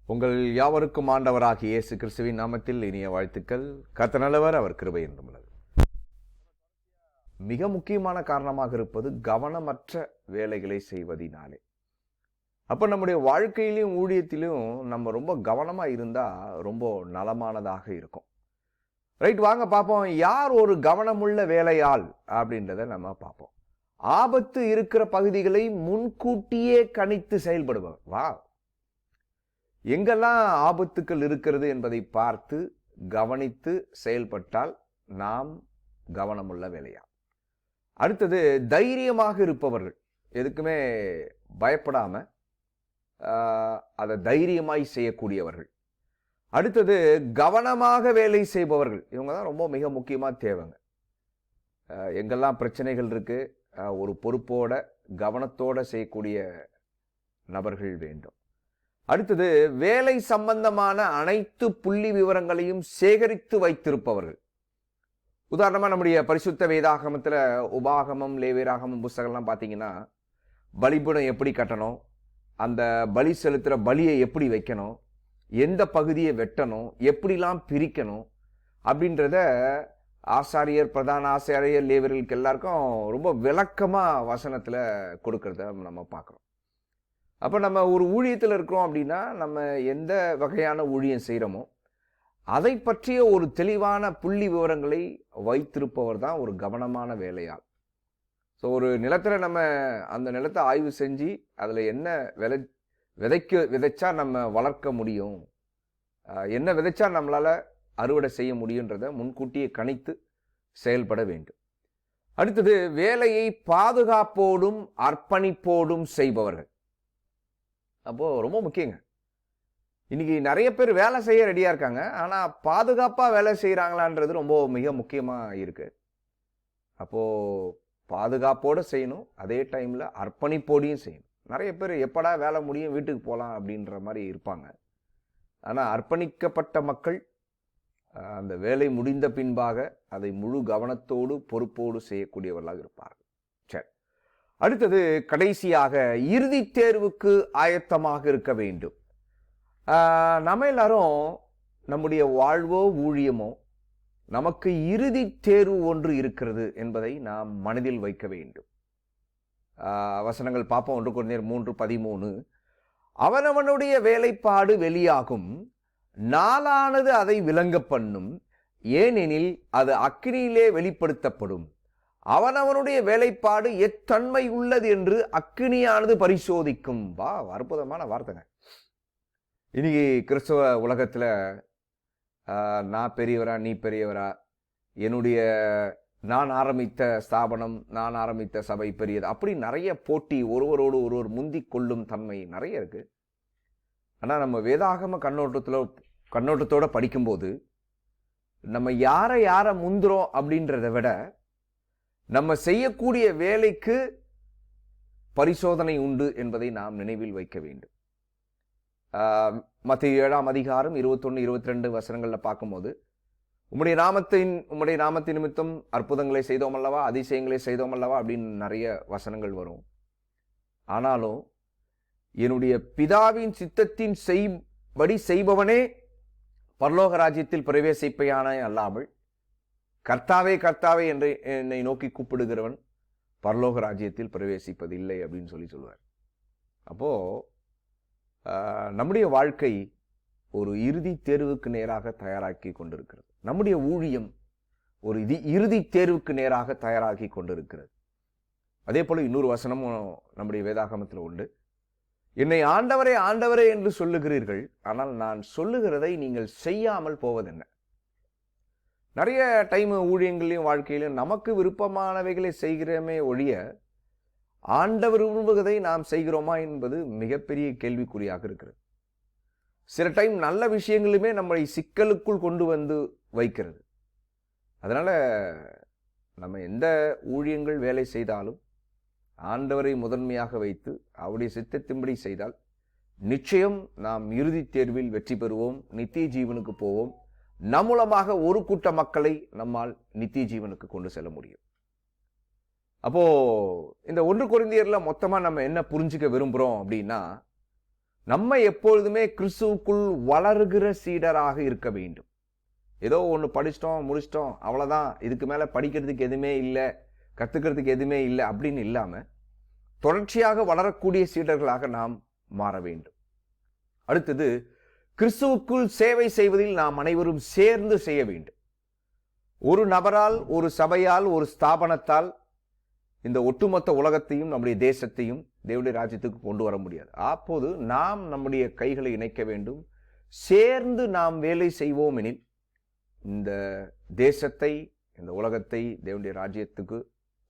உங்கள் யாவருக்கும் ஆண்டவராகிய இயேசு கிறிஸ்துவின் நாமத்தில் இனிய வாழ்த்துக்கள். கர்த்தர் நல்லவர், அவர் கிருபை என்றும் உள்ளது. மிக முக்கியமான காரணமாக இருப்பது கவனமற்ற வேலைகளை செய்வதினாலே. அப்ப நம்முடைய வாழ்க்கையிலும் ஊழியத்திலும் நம்ம ரொம்ப கவனமா இருந்தா ரொம்ப நலமானதாக இருக்கும். ரைட், வாங்க பார்ப்போம். யார் ஒரு கவனமுள்ள வேலையாள் அப்படின்றத நம்ம பார்ப்போம். ஆபத்து இருக்கிற பகுதிகளை முன்கூட்டியே கணித்து செயல்படுபவர். வா, எங்கெல்லாம் ஆபத்துக்கள் இருக்கிறது என்பதை பார்த்து கவனித்து செயல்பட்டால் நாம் கவனமுள்ள வேலையா. அடுத்தது தைரியமாக இருப்பவர்கள், எதுக்குமே பயப்படாம அதை தைரியமாய் செய்யக்கூடியவர்கள். அடுத்தது கவனமாக வேலை செய்பவர்கள். இவங்க தான் ரொம்ப மிக முக்கியமாக தேவைங்க. எங்கெல்லாம் பிரச்சனைகள் இருக்கு, ஒரு பொறுப்போட கவனத்தோட செய்யக்கூடிய நபர்கள் வேண்டும். அடுத்தது வேலை சம்பந்தமான அனைத்து புள்ளி விவரங்களையும் சேகரித்து வைத்திருப்பவர்கள். உதாரணமாக நம்முடைய பரிசுத்த வேதாகமத்தில் உபாகமம், லேவியராகமம் புஸ்தகம்லாம் பார்த்தீங்கன்னா, பலிபீடம் எப்படி கட்டணும், அந்த பலி செலுத்துகிற பலியை எப்படி வைக்கணும், எந்த பகுதியை வெட்டணும், எப்படிலாம் பிரிக்கணும் அப்படின்றத ஆசாரியர், பிரதான ஆசாரியர், லேவியர்களுக்கு எல்லாருக்கும் ரொம்ப விளக்கமாக வசனத்தில் கொடுக்கறத நம்ம பார்க்குறோம். அப்போ நம்ம ஒரு ஊழியத்தில் இருக்கிறோம் அப்படின்னா, நம்ம எந்த வகையான ஊழியம் செய்கிறோமோ அதை பற்றிய ஒரு தெளிவான புள்ளி விவரங்களை வைத்திருப்பவர் தான் ஒரு கவனமான வேலையாள். ஸோ ஒரு நிலத்தில் நம்ம அந்த நிலத்தை ஆய்வு செஞ்சு அதில் என்ன விதைச்சா நம்ம வளர்க்க முடியும், என்ன விதைச்சா நம்மளால் அறுவடை செய்ய முடியுன்றதை முன்கூட்டியே கணித்து செயல்பட வேண்டும். அடுத்தது வேலையை பாதுகாப்போடும் அர்ப்பணிப்போடும் செய்பவர்கள். அப்போது ரொம்ப முக்கியங்க. இன்னைக்கு நிறைய பேர் வேலை செய்ய ரெடியாக இருக்காங்க, ஆனால் பாதுகாப்பாக வேலை செய்கிறாங்களான்றது ரொம்ப மிக முக்கியமாக இருக்குது. அப்போது பாதுகாப்போடு செய்யணும், அதே டைமில் அர்ப்பணிப்போடையும் செய்யணும். நிறைய பேர் எப்படா வேலை முடியும் வீட்டுக்கு போகலாம் அப்படின்ற மாதிரி இருப்பாங்க. ஆனால் அர்ப்பணிக்கப்பட்ட மக்கள் அந்த வேலை முடிந்த பின்பாக அதை முழு கவனத்தோடு பொறுப்போடு செய்யக்கூடியவர்களாக இருப்பார்கள். சரி, அடுத்தது கடைசியாக இறுதி தேர்வுக்கு ஆயத்தமாக இருக்க வேண்டும். நம்ம எல்லாரும் நம்முடைய வாழ்வோ ஊழியமோ நமக்கு இறுதி தேர்வு ஒன்று இருக்கிறது என்பதை நாம் மனதில் வைக்க வேண்டும். வசனங்கள் பார்ப்போம். 1 கொரிந்தியர் 3:13, அவனவனுடைய வேலைப்பாடு வெளியாகும், நாளானது அதை விளங்க பண்ணும், ஏனெனில் அது அக்கினியிலே வெளிப்படுத்தப்படும். அவனவனுடைய வேலைப்பாடு எத்தன்மை உள்ளது என்று அக்கினியானது பரிசோதிக்கும். வா, அற்புதமான வார்த்தைங்க. இன்னைக்கு கிறிஸ்தவ உலகத்தில் நான் பெரியவரா, நீ பெரியவரா, நான் ஆரம்பித்த ஸ்தாபனம், நான் ஆரம்பித்த சபை பெரியது, அப்படி நிறைய போட்டி, ஒருவரோடு ஒருவர் முந்தி கொள்ளும் தன்மை நிறைய இருக்கு. ஆனால் நம்ம வேதாகம கண்ணோட்டத்தோட படிக்கும்போது நம்ம யாரை முந்துறோம் அப்படின்றத விட நம்ம செய்யக்கூடிய வேலைக்கு பரிசோதனை உண்டு என்பதை நாம் நினைவில் வைக்க வேண்டும். மத்தேயு 7ஆம் அதிகாரம் 21, 22 வசனங்களில் பார்க்கும்போது, உம்முடைய நாமத்தின் நிமித்தம் அற்புதங்களை செய்தோம் அல்லவா, அதிசயங்களை செய்தோம் அல்லவா அப்படின்னு நிறைய வசனங்கள் வரும். ஆனாலும் என்னுடைய பிதாவின் சித்தத்தின் செய்படி செய்பவனே பரலோக ராஜ்யத்தில் பிரவேசிப்பையான அல்லாமல் கர்த்தாவே கர்த்தாவே என்று என்னை நோக்கி கூப்பிடுகிறவன் பரலோக ராஜ்யத்தில் பிரவேசிப்பதில்லை அப்படின்னு சொல்லுவார். அப்போ நம்முடைய வாழ்க்கை ஒரு இறுதி தேர்வுக்கு நேராக தயாராக்கி கொண்டிருக்கிறது. நம்முடைய ஊழியம் ஒரு இறுதி தேர்வுக்கு நேராக தயாராகி கொண்டிருக்கிறது. அதே போல இன்னொரு வசனமும் நம்முடைய வேதாகமத்தில் உண்டு. என்னை ஆண்டவரே ஆண்டவரே என்று சொல்லுகிறீர்கள், ஆனால் நான் சொல்லுகிறதை நீங்கள் செய்யாமல் போவதென்ன. நிறைய டைம் ஊழியங்களையும் வாழ்க்கையிலும் நமக்கு விருப்பமானவைகளை செய்கிறோமே ஒழிய ஆண்டவர் விரும்புவதை நாம் செய்கிறோமா என்பது மிகப்பெரிய கேள்விக்குறியாக இருக்கிறது. சில டைம் நல்ல விஷயங்களுமே நம்மளை சிக்கலுக்குள் கொண்டு வந்து வைக்கிறது. அதனால நம்ம எந்த ஊழியங்கள் வேலை செய்தாலும் ஆண்டவரை முதன்மையாக வைத்து அவருடைய சித்தத்தின்படி செய்தால் நிச்சயம் நாம் இறுதி தேர்வில் வெற்றி பெறுவோம், நித்திய ஜீவனுக்கு போவோம். நம் மூலமாக ஒரு கூட்ட மக்களை நம்மால் நித்திய ஜீவனுக்கு கொண்டு செல்ல முடியும். அப்போ இந்த 1 கொரிந்தியர்ல மொத்தமா நம்ம என்ன புரிஞ்சுக்க விரும்புறோம் அப்படின்னா, நம்ம எப்பொழுதுமே கிறிஸ்துவுக்குள் வளருகிற சீடராக இருக்க வேண்டும். ஏதோ ஒன்று படிச்சிட்டோம் முடிச்சிட்டோம் அவ்வளோதான், இதுக்கு மேலே படிக்கிறதுக்கு எதுவுமே இல்லை, கற்றுக்கிறதுக்கு எதுவுமே இல்லை அப்படின்னு இல்லாமல் தொடர்ச்சியாக வளரக்கூடிய சீடர்களாக நாம் மாற வேண்டும். அடுத்தது, கிறிஸ்துவுக்குள் சேவை செய்வதில் நாம் அனைவரும் சேர்ந்து செய்ய வேண்டும். ஒரு நபரால், ஒரு சபையால், ஒரு ஸ்தாபனத்தால் இந்த ஒட்டுமொத்த உலகத்தையும் நம்முடைய தேசத்தையும் தேவனுடைய ராஜ்யத்துக்கு கொண்டு வர முடியாது. அப்போது நாம் நம்முடைய கைகளை இணைக்க வேண்டும். சேர்ந்து நாம் வேலை செய்வோம் எனில் இந்த தேசத்தை, இந்த உலகத்தை தேவனுடைய ராஜ்யத்துக்கு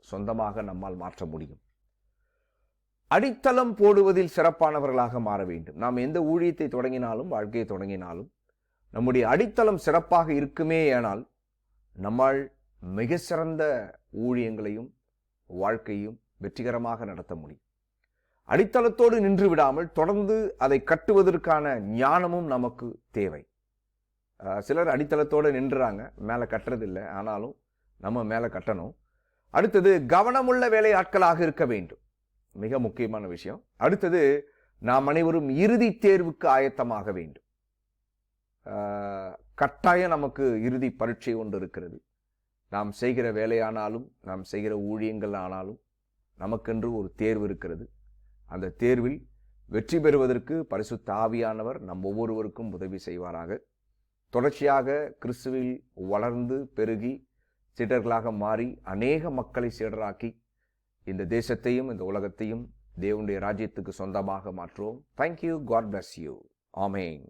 சொந்தமாக நம்மால் மாற்ற முடியும். அடித்தளம் போடுவதில் சிறப்பானவர்களாக மாற வேண்டும். நாம் எந்த ஊழியத்தை தொடங்கினாலும், வாழ்க்கையை தொடங்கினாலும் நம்முடைய அடித்தளம் சிறப்பாக இருக்குமே ஆனால் நம்மால் மிக சிறந்த ஊழியங்களையும் வாழ்க்கையும் வெற்றிகரமாக நடத்த முடியும். அடித்தளத்தோடு நின்று விடாமல் தொடர்ந்து அதை கட்டுவதற்கான ஞானமும் நமக்கு தேவை. சிலர் அடித்தளத்தோடு நின்றுறாங்க, மேலே கட்டுறதில்லை. ஆனாலும் நம்ம மேலே கட்டணும். அடுத்தது, கவனமுள்ள வேலை ஆட்களாக இருக்க வேண்டும். மிக முக்கியமான விஷயம். அடுத்தது, நாம் அனைவரும் இறுதி தேர்வுக்கு ஆயத்தமாக வேண்டும். கட்டாயம் நமக்கு இறுதி பரீட்சை ஒன்று இருக்கிறது. நாம் செய்கிற வேலையானாலும், நாம் செய்கிற ஊழியங்கள் ஆனாலும் நமக்கென்று ஒரு தேர்வு இருக்கிறது. அந்த தேர்வில் வெற்றி பெறுவதற்கு பரிசுத்த ஆவியானவர் நம் ஒவ்வொருவருக்கும் உதவி செய்வாராக. தொடர்ச்சியாக கிறிஸ்துவில் வளர்ந்து பெருகி சீடர்களாக மாறி அநேக மக்களை சீடராக்கி இந்த தேசத்தையும் இந்த உலகத்தையும் தேவனுடைய ராஜ்யத்துக்கு சொந்தமாக மாற்றுவோம். Thank you. God bless you. Amen.